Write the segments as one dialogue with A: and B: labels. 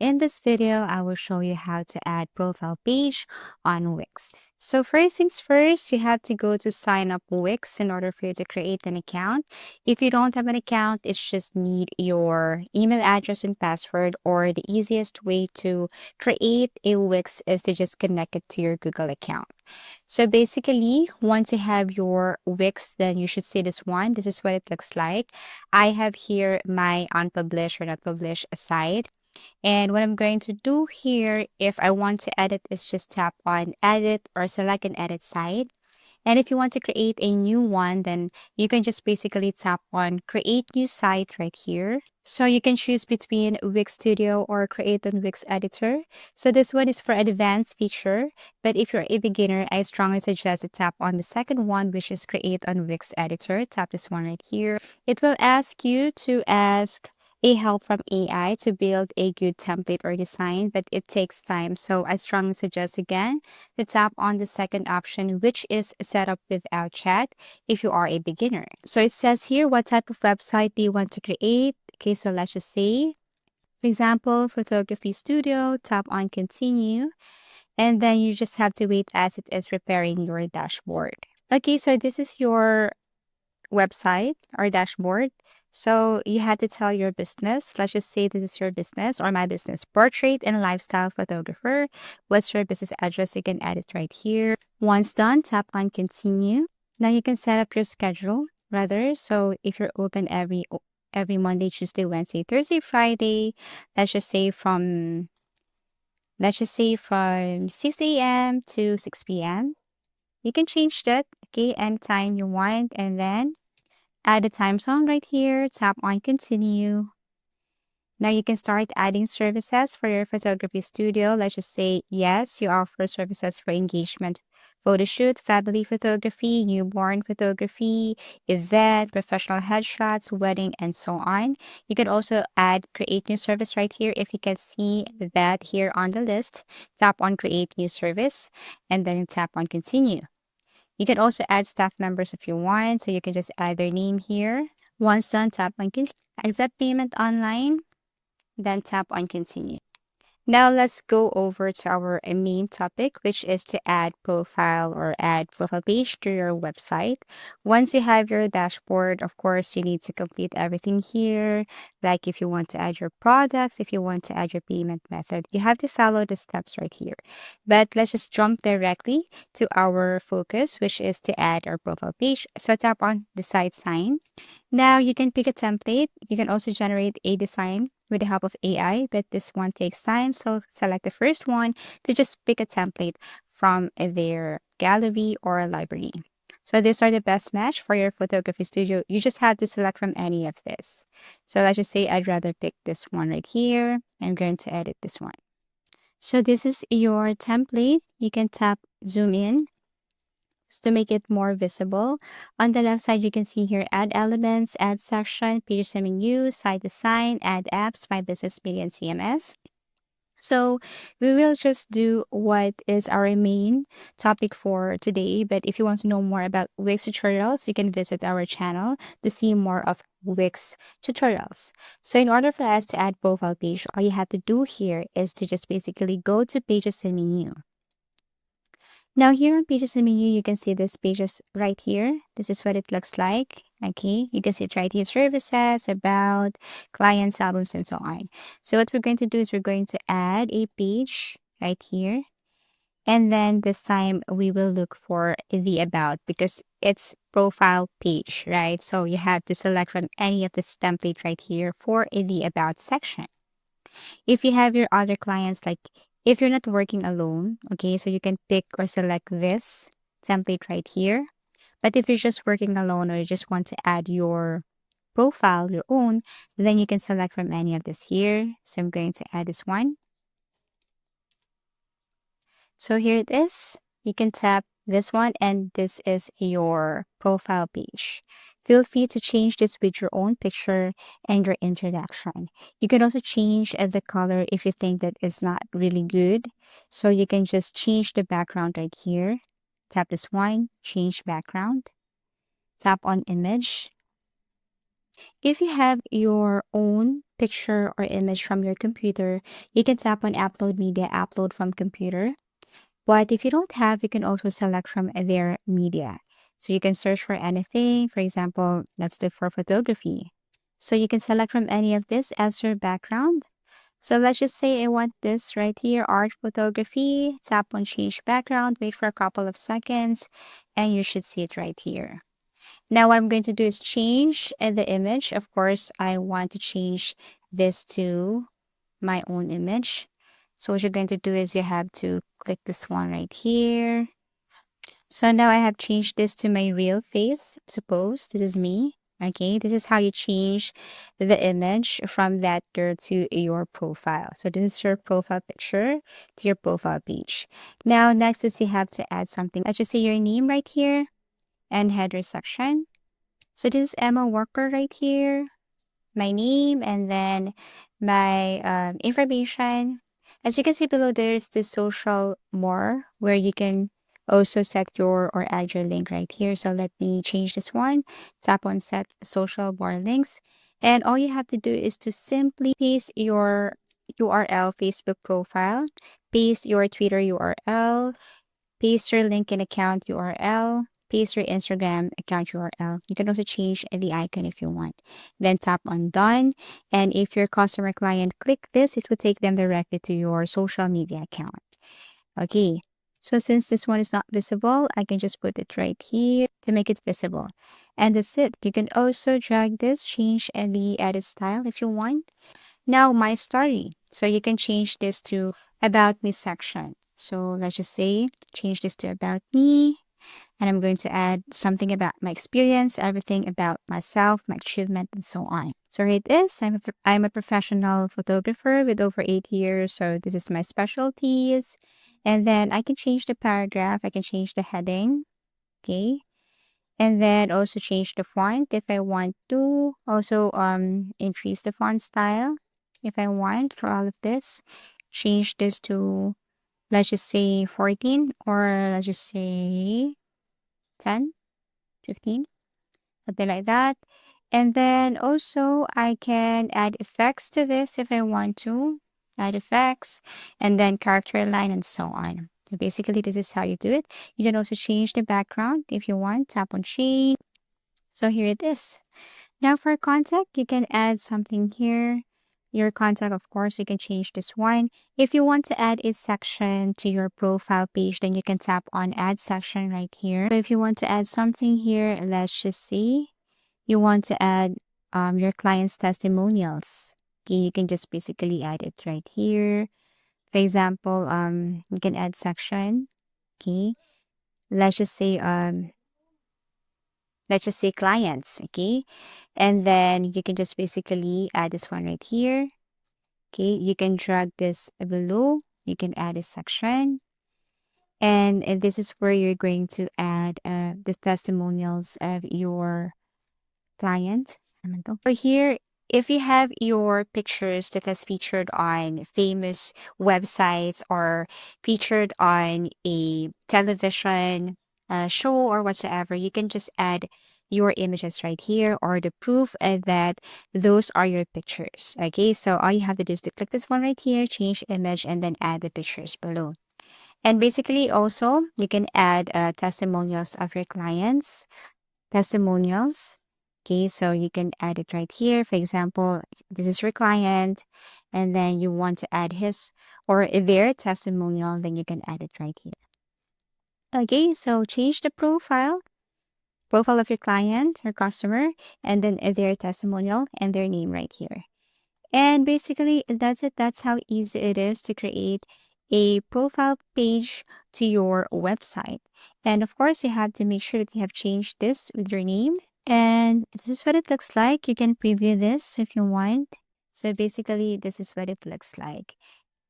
A: In this video, I will show you how to add profile page on Wix. So first things first, you have to go to sign up Wix in order for you to create an account. If you don't have an account, it's just need your email address and password, or the easiest way to create a Wix is to just connect it to your Google account. So basically, once you have your Wix, then you should see this one. This is what it looks like. I have here my unpublished or not published site. And what I'm going to do here, if I want to edit, is just tap on edit or select an edit site. And if you want to create a new one, then you can just basically tap on create new site right here. So you can choose between Wix Studio or create on Wix Editor. So this one is for advanced feature, but if you're a beginner, I strongly suggest to tap on the second one, which is create on Wix Editor. Tap this one right here. It will ask you to ask a help from AI to build a good template or design, but it takes time. So I strongly suggest again to tap on the second option, which is set up without chat if you are a beginner. So it says here, what type of website do you want to create? Okay, so let's just say, for example, photography studio, tap on continue, and then you just have to wait as it is preparing your dashboard. Okay, so this is your website or dashboard. So you have to tell your business. Let's just say this is your business or my business, portrait and lifestyle photographer. What's your business address? You can add it right here. Once done, tap on continue. Now you can set up your schedule rather. So if you're open every Monday, Tuesday, Wednesday, Thursday, Friday, let's just say from 6 a.m. to 6 p.m. You can change that, okay, anytime you want, and then add a time zone right here, tap on continue. Now you can start adding services for your photography studio. Let's just say, yes, you offer services for engagement, photo shoot, family photography, newborn photography, event, professional headshots, wedding, and so on. You can also add create new service right here. If you can see that here on the list, tap on create new service and then tap on continue. You can also add staff members if you want. So you can just add their name here. Once done, tap on continue. Accept payment online, then tap on continue. Now let's go over to our main topic, which is to add profile or add profile page to your website. Once you have your dashboard, of course, you need to complete everything here. Like if you want to add your products, if you want to add your payment method, you have to follow the steps right here. But let's just jump directly to our focus, which is to add our profile page. So tap on the site sign. Now you can pick a template. You can also generate a design with the help of AI, but this one takes time. So select the first one to just pick a template from their gallery or library. So these are the best match for your photography studio. You just have to select from any of this. So let's just say I'd rather pick this one right here. I'm going to edit this one. So this is your template. You can tap zoom in to make it more visible. On the left side, you can see here add elements, add section, page menu, site design, add apps, My Business Media, and CMS. So we will just do what is our main topic for today. But if you want to know more about Wix tutorials, you can visit our channel to see more of Wix tutorials. So in order for us to add profile page, all you have to do here is to just basically go to pages and menu. Now here on pages and menu, you can see this pages right here. This is what it looks like. Okay, you can see it right here, services, about, clients, albums, and so on. So what we're going to do is we're going to add a page right here. And then this time we will look for the about because it's profile page, right? So you have to select from any of this template right here for the about section. If you have your other clients, like if you're not working alone, okay, so you can pick or select this template right here. But if you're just working alone or you just want to add your profile, your own, then you can select from any of this here. So I'm going to add this one. So here it is. You can tap this one and this is your profile page. Feel free to change this with your own picture and your introduction. You can also change the color if you think that is not really good. So you can just change the background right here. Tap this one, change background. Tap on image. If you have your own picture or image from your computer, you can tap on Upload Media, Upload from Computer. But if you don't have, you can also select from their media. So you can search for anything. For example, let's look for photography. So you can select from any of this as your background. So let's just say I want this right here, art photography. Tap on change background, wait for a couple of seconds, and you should see it right here. Now what I'm going to do is change the image. Of course, I want to change this to my own image. So what you're going to do is you have to click this one right here. So now I have changed this to my real face. Suppose this is me. Okay, this is how you change the image from that girl to your profile. So this is your profile picture to your profile page. Now next is you have to add something. Let's just say your name right here and header section. So this is Emma Walker right here, my name, and then my information. As you can see below, there's this social more where you can also set your or add your link right here. So let me change this one. Tap on set social more links. And all you have to do is to simply paste your URL Facebook profile, paste your Twitter URL, paste your LinkedIn account URL, paste your Instagram account URL. You can also change the icon if you want. Then tap on done. And if your customer client click this, it will take them directly to your social media account. Okay. So since this one is not visible, I can just put it right here to make it visible. And that's it. You can also drag this, change the edit style if you want. Now my story. So you can change this to about me section. So let's just say change this to about me. And I'm going to add something about my experience, everything about myself, my achievement, and so on. So here it is. I'm a professional photographer with over 8 years. So this is my specialties. And then I can change the paragraph. I can change the heading. Okay. And then also change the font if I want to. Also increase the font style if I want for all of this. Change this to, let's just say 14, or let's just say 10, 15, something like that. And then also I can add effects to this if I want to. Add effects and then character line and so on. So basically this is how you do it. You can also change the background if you want. Tap on change. So here it is. Now for contact, you can add something here. Your contact, of course, you can change this one. If you want to add a section to your profile page, then you can tap on add section right here. So if you want to add something here, let's just see. You want to add your client's testimonials. Okay, you can just basically add it right here. For example, you can add section. Okay, let's just say clients. Okay, and then you can just basically add this one right here. Okay, you can drag this below. You can add a section. And this is where you're going to add the testimonials of your client. So here, if you have your pictures that has featured on famous websites or featured on a television show or whatsoever, you can just add your images right here or the proof that those are your pictures. Okay, so all you have to do is to click this one right here, change image, and then add the pictures below. And basically also you can add testimonials of your clients, testimonials. Okay, so you can add it right here. For example, this is your client, and then you want to add his or their testimonial, then you can add it right here. Okay, so change the profile of your client or customer, and then their testimonial and their name right here. And basically, that's it. That's how easy it is to create a profile page to your website. And of course, you have to make sure that you have changed this with your name. And this is what it looks like. You can preview this if you want. So basically, this is what it looks like.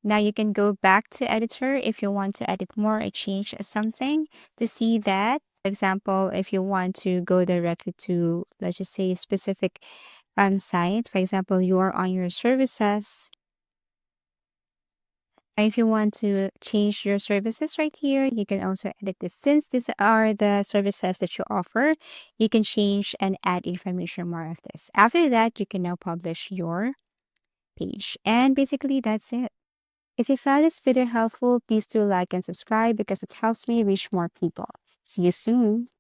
A: Now you can go back to editor if you want to edit more or change something to see that. For example, if you want to go directly to, let's just say, a specific site, for example, you are on your services, If you want to change your services right here, you can also edit this. Since these are the services that you offer, you can change and add information more of this. After that, you can now publish your page. And basically, that's it. If you found this video helpful, please do like and subscribe because it helps me reach more people. See you soon.